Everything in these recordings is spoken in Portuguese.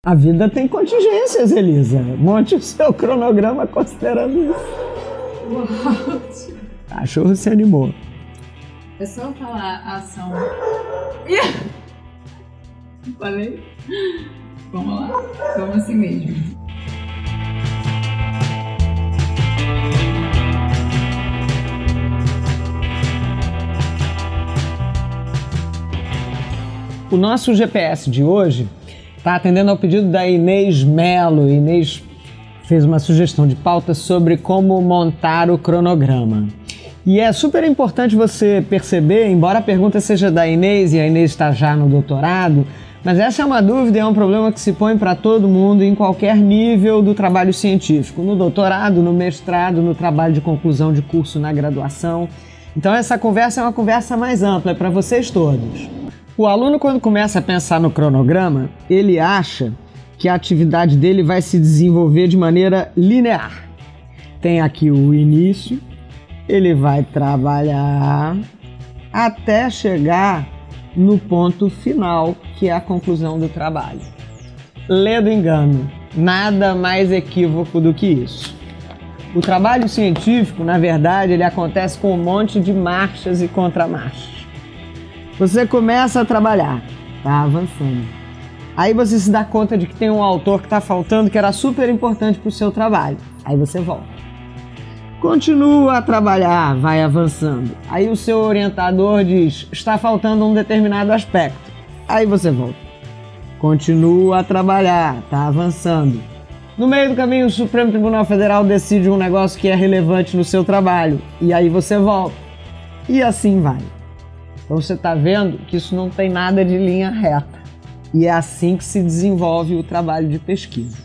A vida tem contingências, Elisa. Monte o seu cronograma considerando isso. Uau. O cachorro se animou. É só falar a ação. Falei? Vamos lá. Vamos assim mesmo. O nosso GPS de hoje está atendendo ao pedido da Inês Melo. Inês fez uma sugestão de pauta sobre como montar o cronograma. E é super importante você perceber, embora a pergunta seja da Inês e a Inês está já no doutorado, mas essa é uma dúvida e é um problema que se põe para todo mundo em qualquer nível do trabalho científico, no doutorado, no mestrado, no trabalho de conclusão de curso na graduação. Então essa conversa é uma conversa mais ampla, é para vocês todos. O aluno, quando começa a pensar no cronograma, ele acha que a atividade dele vai se desenvolver de maneira linear. Tem aqui o início, ele vai trabalhar até chegar no ponto final, que é a conclusão do trabalho. Lê do engano, nada mais equívoco do que isso. O trabalho científico, na verdade, ele acontece com um monte de marchas e contramarchas. Você começa a trabalhar, tá avançando. Aí você se dá conta de que tem um autor que está faltando, que era super importante para o seu trabalho. Aí você volta. Continua a trabalhar, vai avançando. Aí o seu orientador diz, está faltando um determinado aspecto. Aí você volta. Continua a trabalhar, está avançando. No meio do caminho, o Supremo Tribunal Federal decide um negócio que é relevante no seu trabalho. E aí você volta. E assim vai. Então você está vendo que isso não tem nada de linha reta. E é assim que se desenvolve o trabalho de pesquisa.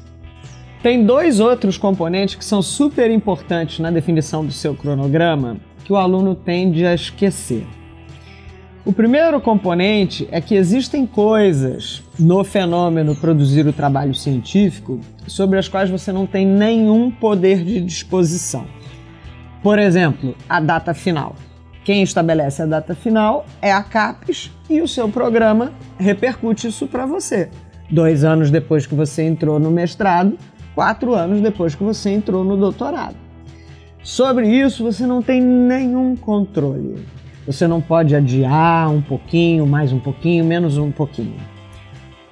Tem dois outros componentes que são super importantes na definição do seu cronograma que o aluno tende a esquecer. O primeiro componente é que existem coisas no fenômeno produzir o trabalho científico sobre as quais você não tem nenhum poder de disposição. Por exemplo, a data final. Quem estabelece a data final é a CAPES e o seu programa repercute isso para você. 2 anos depois que você entrou no mestrado, 4 anos depois que você entrou no doutorado. Sobre isso você não tem nenhum controle. Você não pode adiar um pouquinho, mais um pouquinho, menos um pouquinho.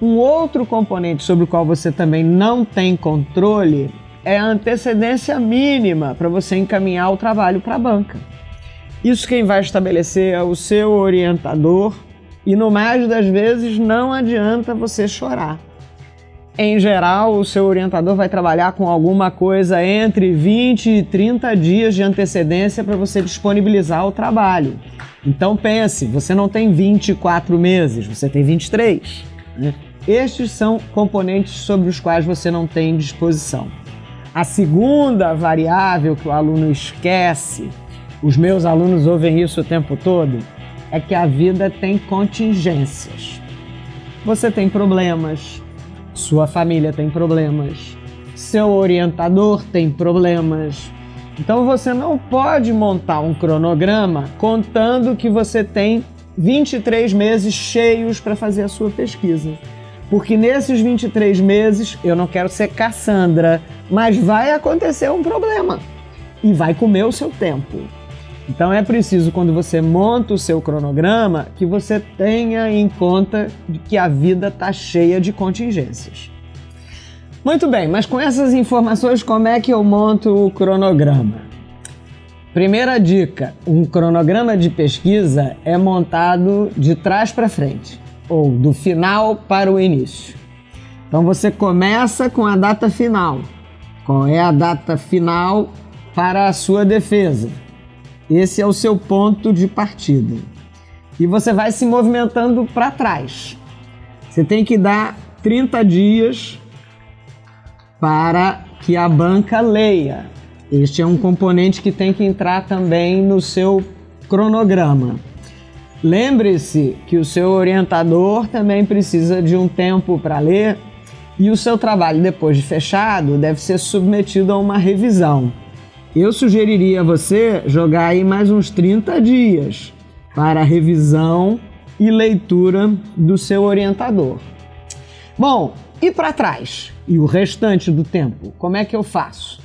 Um outro componente sobre o qual você também não tem controle é a antecedência mínima para você encaminhar o trabalho para a banca. Isso quem vai estabelecer é o seu orientador e, no mais das vezes, não adianta você chorar. Em geral, o seu orientador vai trabalhar com alguma coisa entre 20 e 30 dias de antecedência para você disponibilizar o trabalho. Então pense, você não tem 24 meses, você tem 23. Né? Estes são componentes sobre os quais você não tem disposição. A segunda variável que o aluno esquece, os meus alunos ouvem isso o tempo todo, é que a vida tem contingências. Você tem problemas, sua família tem problemas, seu orientador tem problemas. Então você não pode montar um cronograma contando que você tem 23 meses cheios para fazer a sua pesquisa. Porque nesses 23 meses, eu não quero ser Cassandra, mas vai acontecer um problema e vai comer o seu tempo. Então é preciso, quando você monta o seu cronograma, que você tenha em conta de que a vida está cheia de contingências. Muito bem, mas com essas informações, como é que eu monto o cronograma? Primeira dica, um cronograma de pesquisa é montado de trás para frente, ou do final para o início. Então você começa com a data final. Qual é a data final para a sua defesa? Esse é o seu ponto de partida. E você vai se movimentando para trás. Você tem que dar 30 dias para que a banca leia. Este é um componente que tem que entrar também no seu cronograma. Lembre-se que o seu orientador também precisa de um tempo para ler e o seu trabalho, depois de fechado, deve ser submetido a uma revisão. Eu sugeriria a você jogar aí mais uns 30 dias para revisão e leitura do seu orientador. Bom, E para trás? E o restante do tempo? Como é que eu faço?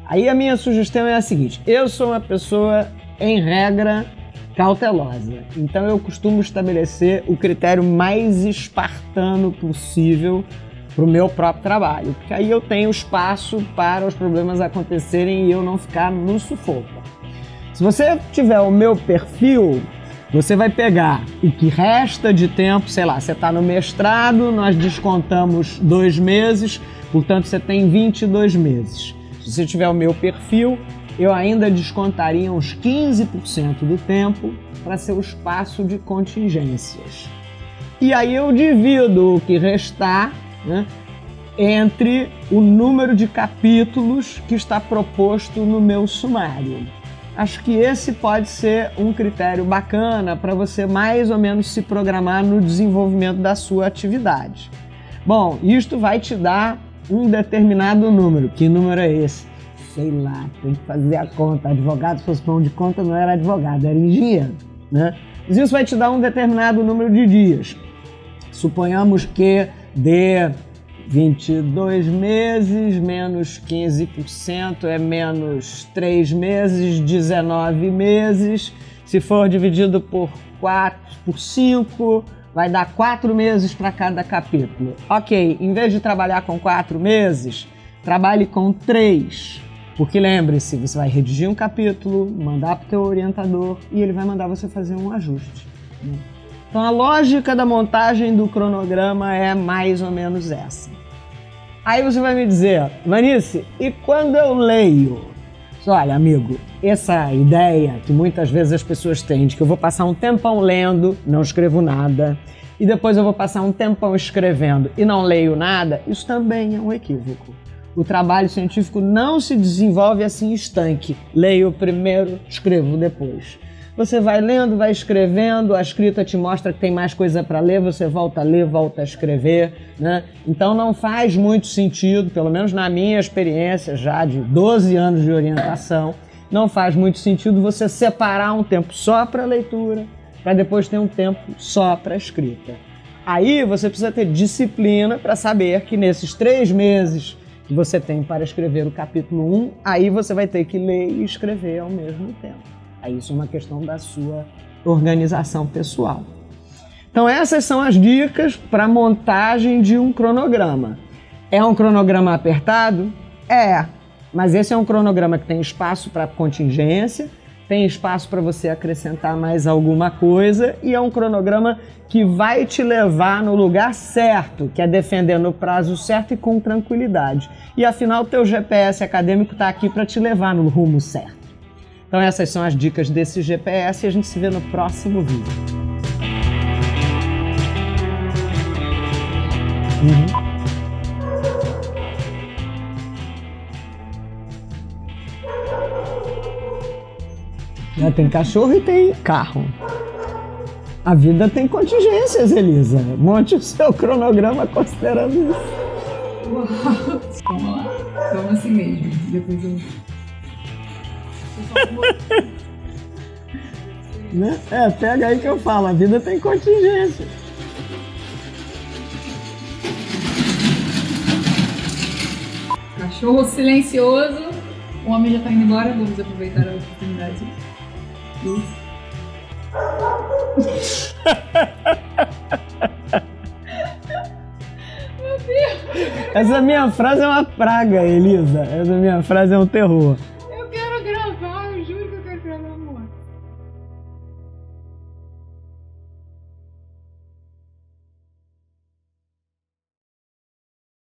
Aí a minha sugestão é a seguinte: eu sou uma pessoa, em regra, cautelosa. Então eu costumo estabelecer o critério mais espartano possível para o meu próprio trabalho, porque aí eu tenho espaço para os problemas acontecerem e eu não ficar no sufoco. Se você tiver o meu perfil, você vai pegar o que resta de tempo, sei lá, você está no mestrado, nós descontamos 2 meses, portanto você tem 22 meses. Se você tiver o meu perfil, eu ainda descontaria uns 15% do tempo para ser o espaço de contingências. E aí eu divido o que restar, né, entre o número de capítulos que está proposto no meu sumário. Acho que esse pode ser um critério bacana para você mais ou menos se programar no desenvolvimento da sua atividade. Bom, isto vai te dar um determinado número. Que número é esse? Sei lá, tem que fazer a conta. Advogado, se fosse pão de conta, não era advogado, era engenheiro, né? Mas isso vai te dar um determinado número de dias. Suponhamos que dê 22 meses menos 15% é menos 3 meses, 19 meses. Se for dividido por 5, vai dar 4 meses para cada capítulo. Ok, em vez de trabalhar com 4 meses, trabalhe com 3. Porque lembre-se, você vai redigir um capítulo, mandar para o teu orientador e ele vai mandar você fazer um ajuste, né? Então a lógica da montagem do cronograma é mais ou menos essa. Aí você vai me dizer: Vanice, e quando eu leio? Olha, amigo, essa ideia que muitas vezes as pessoas têm de que eu vou passar um tempão lendo, não escrevo nada, e depois eu vou passar um tempão escrevendo e não leio nada, isso também é um equívoco. O trabalho científico não se desenvolve assim estanque. Leio primeiro, escrevo depois. Você vai lendo, vai escrevendo, a escrita te mostra que tem mais coisa para ler, você volta a ler, volta a escrever, né? Então não faz muito sentido, pelo menos na minha experiência já de 12 anos de orientação, não faz muito sentido você separar um tempo só para leitura, para depois ter um tempo só para escrita. Aí você precisa ter disciplina para saber que nesses 3 meses que você tem para escrever o capítulo 1, aí você vai ter que ler e escrever ao mesmo tempo. Aí isso é uma questão da sua organização pessoal. Então essas são as dicas para a montagem de um cronograma. É um cronograma apertado? É, mas esse é um cronograma que tem espaço para contingência, tem espaço para você acrescentar mais alguma coisa e é um cronograma que vai te levar no lugar certo, que é defender no prazo certo e com tranquilidade. E afinal, o teu GPS acadêmico está aqui para te levar no rumo certo. Então essas são as dicas desse GPS e a gente se vê no próximo vídeo. Tem cachorro e tem carro. A vida tem contingências, Elisa. Monte o seu cronograma considerando isso. Uau. Vamos lá. Vamos assim mesmo. Depois eu... Né? Pega aí que eu falo, a vida tem contingência. Cachorro silencioso. O homem já tá indo embora, vamos aproveitar a oportunidade. Essa minha frase é uma praga, Elisa. Essa minha frase é um terror.